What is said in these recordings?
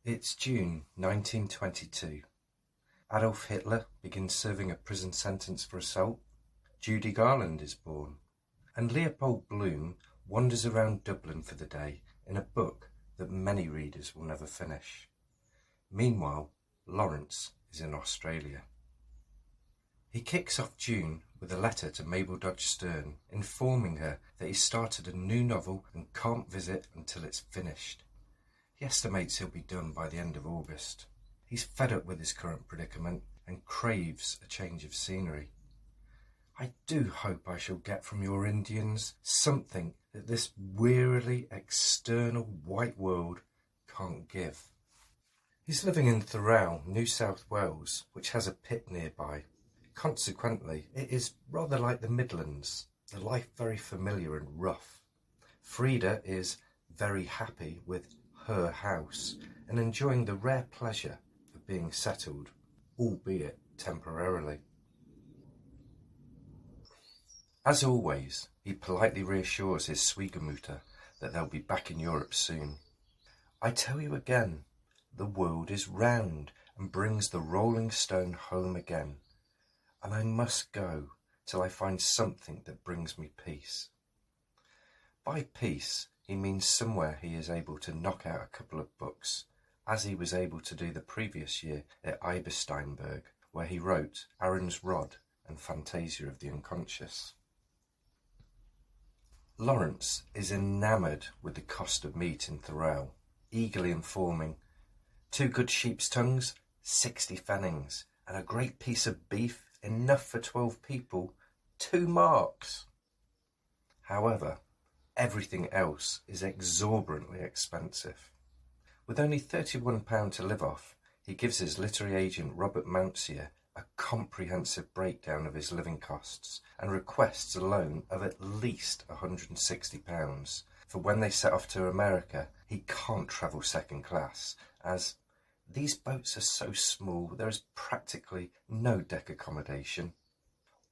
It's June 1922. Adolf Hitler begins serving a prison sentence for assault. Judy Garland is born. And Leopold Bloom wanders around Dublin for the day in a book that many readers will never finish. Meanwhile, Lawrence is in Australia. He kicks off June with a letter to Mabel Dodge Stern informing her that he started a new novel and can't visit until it's finished. He estimates he'll be done by the end of August. He's fed up with his current predicament and craves a change of scenery. I do hope I shall get from your Indians something that this wearily external white world can't give. He's living in Thirroul, New South Wales, which has a pit nearby. Consequently, it is rather like the Midlands, the life very familiar and rough. Frida is very happy with her house and enjoying the rare pleasure of being settled, albeit temporarily. As always, he politely reassures his Schwiegermutter that they'll be back in Europe soon. I tell you again, the world is round and brings the rolling stone home again, and I must go till I find something that brings me peace. By peace, he means somewhere he is able to knock out a couple of books, as he was able to do the previous year at Ibersteinberg, where he wrote Aaron's Rod and Fantasia of the Unconscious. Lawrence is enamoured with the cost of meat in Thirroul, eagerly informing, 2 good sheep's tongues, 60 pfennings, and a great piece of beef, enough for 12 people, 2 marks. However, everything else is exorbitantly expensive. With only £31 to live off, he gives his literary agent Robert Mountseer a comprehensive breakdown of his living costs and requests a loan of at least £160, for when they set off to America, he can't travel second class, as these boats are so small there is practically no deck accommodation,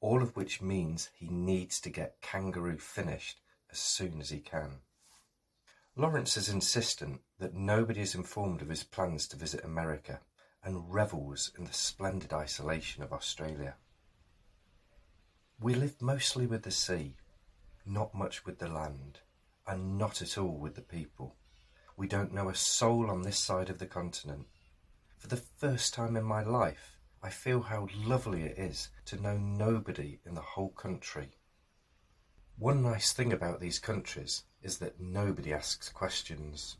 all of which means he needs to get Kangaroo finished as soon as he can. Lawrence is insistent that nobody is informed of his plans to visit America and revels in the splendid isolation of Australia. We live mostly with the sea, not much with the land, and not at all with the people. We don't know a soul on this side of the continent. For the first time in my life, I feel how lovely it is to know nobody in the whole country. One nice thing about these countries is that nobody asks questions.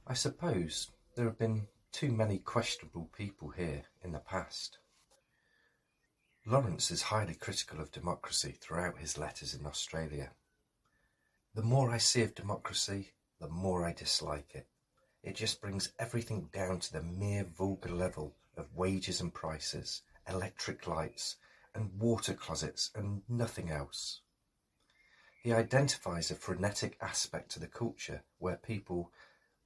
I suppose there have been too many questionable people here in the past. Lawrence is highly critical of democracy throughout his letters in Australia. The more I see of democracy, the more I dislike it. It just brings everything down to the mere vulgar level of wages and prices, electric lights, and water closets, and nothing else. He identifies a frenetic aspect to the culture where people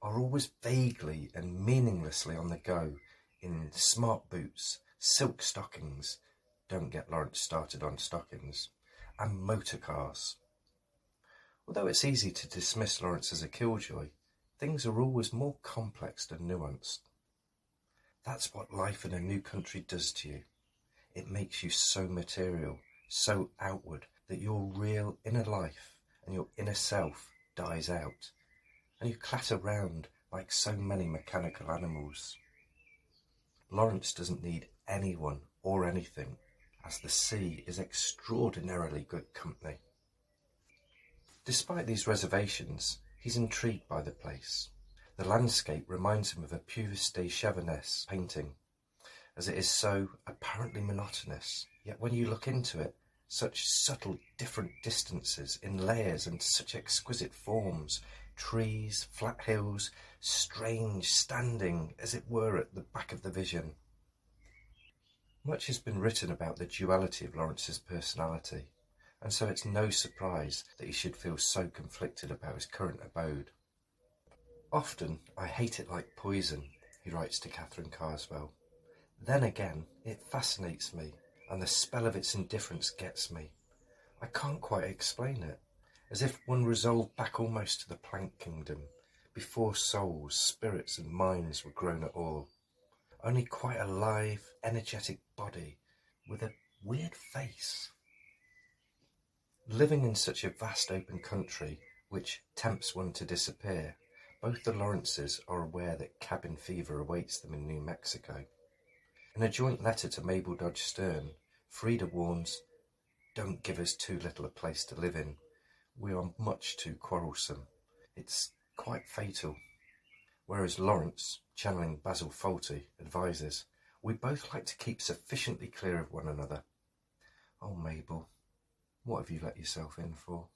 are always vaguely and meaninglessly on the go in smart boots, silk stockings, don't get Lawrence started on stockings, and motor cars. Although it's easy to dismiss Lawrence as a killjoy, things are always more complex and nuanced. That's what life in a new country does to you. It makes you so material, so outward, that your real inner life and your inner self dies out, and you clatter round like so many mechanical animals. Lawrence doesn't need anyone or anything, as the sea is extraordinarily good company. Despite these reservations, he's intrigued by the place. The landscape reminds him of a Puvis de Chavannes painting, as it is so apparently monotonous, yet when you look into it, such subtle different distances in layers and such exquisite forms, trees, flat hills, strange standing as it were at the back of the vision. Much has been written about the duality of Lawrence's personality, and so it's no surprise that he should feel so conflicted about his current abode. Often I hate it like poison, he writes to Catherine Carswell. Then again, it fascinates me, and the spell of its indifference gets me. I can't quite explain it, as if one resolved back almost to the plant kingdom, before souls, spirits and minds were grown at all. Only quite a live, energetic body with a weird face. Living in such a vast open country, which tempts one to disappear, both the Lawrences are aware that cabin fever awaits them in New Mexico. In a joint letter to Mabel Dodge Stern, Frida warns, "Don't give us too little a place to live in. We are much too quarrelsome. It's quite fatal." Whereas Lawrence, channeling Basil Fawlty, advises, "We both like to keep sufficiently clear of one another." Oh, Mabel, what have you let yourself in for?